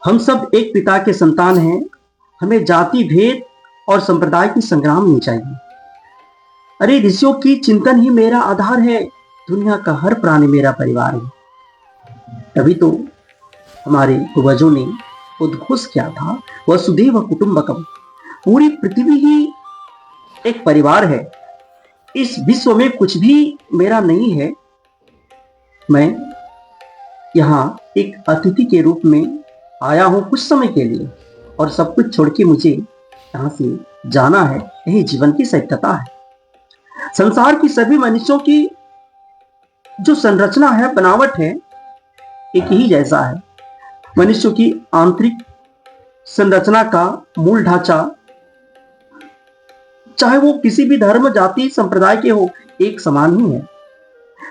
हम सब एक पिता के संतान हैं। हमें जाति भेद और संप्रदाय की संग्राम नहीं चाहिए। अरे ऋषियों की चिंतन ही मेरा आधार है। दुनिया का हर प्राणी मेरा परिवार है। तभी तो हमारे पूर्वजों ने उद्घोष किया था, वसुधैव कुटुंबकम। पूरी पृथ्वी ही एक परिवार है। इस विश्व में कुछ भी मेरा नहीं है। मैं यहाँ एक अतिथि के रूप में आया हूं कुछ समय के लिए, और सब कुछ छोड़ के मुझे यहाँ से जाना है। यही जीवन की सत्यता है। संसार की सभी मनुष्यों की जो संरचना है, बनावट है, एक ही जैसा है। मनुष्य की आंतरिक संरचना का मूल ढांचा, चाहे वो किसी भी धर्म जाति संप्रदाय के हो, एक समान ही है।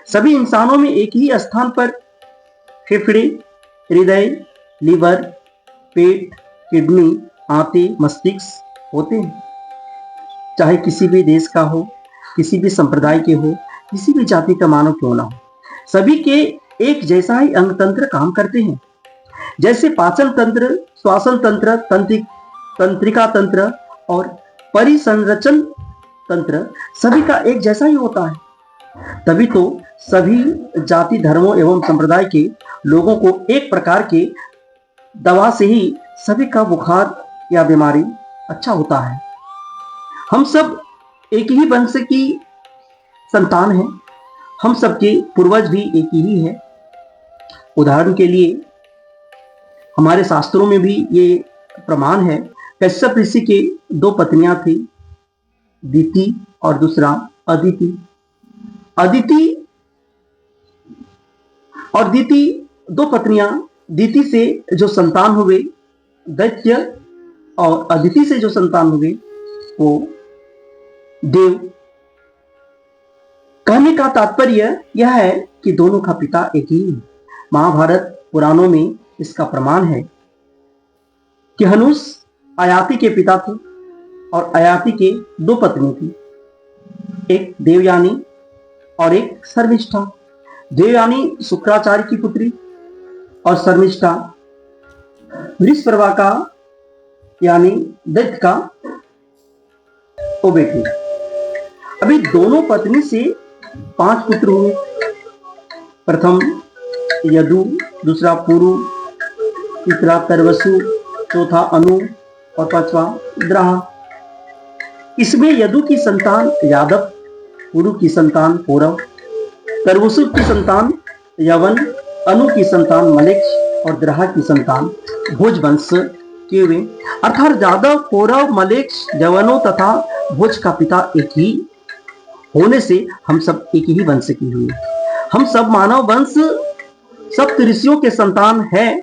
सभी इंसानों में एक ही स्थान पर फेफड़े, हृदय, लीवर, पेट, किडनी, आंतें, मस्तिष्क होते हैं। चाहे किसी भी देश का हो, किसी भी संप्रदाय के हो, किसी भी जाति का मानव क्यों ना हो, सभी के एक जैसा ही अंग तंत्र काम करते हैं। जैसे पाचन तंत्र, श्वसन तंत्र, तंत्रिका तंत्र और परिसंरचन तंत्र सभी का एक जैसा ही होता है। तभी तो सभी जाति, धर्मों एवं संप्रदाय के लोगों को एक प्रकार के दवा से ही सभी का बुखार या बीमारी अच्छा होता है। हम सब एक ही वंश की संतान हैं। हम सबके पूर्वज भी एक ही है। उदाहरण के लिए हमारे शास्त्रों में भी ये प्रमाण है। कश्यप ऋषि के दो पत्नियां थी, दिति और दूसरा अदिति। अदिति और दिति दो पत्नियां। दिति से जो संतान हुए दैत्य, और अदिति से जो संतान हुए वो देव। कहने का तात्पर्य यह है कि दोनों का पिता एक ही है। महाभारत पुराणों में इसका प्रमाण है कि हनुष अयाति के पिता थे, और अयाति के दो पत्नी थी, एक देवयानी और एक शर्मिष्ठा। देवयानी शुक्राचार्य की पुत्री और शर्मिष्ठा वृषपर्वा का यानी दैत्य का वो बेटी। अभी दोनों पत्नी से 5 पुत्र हुए। प्रथम यदु, दूसरा पुरु, तीसरा तरवसु, चौथा अनु और पांचवा द्राह। इसमें यदु की संतान यादव, पुरु की संतान पौरव, तरवसु की संतान यवन, अनु की संतान मलेक्ष और द्राह की संतान भोज वंश के हुए। अर्थात यादव, पौरव, मलेक्ष, यवनों तथा भोज का पिता एक ही होने से हम सब एक ही वंश के हुए। हम सब मानव वंश सप्त ऋषियों के संतान हैं।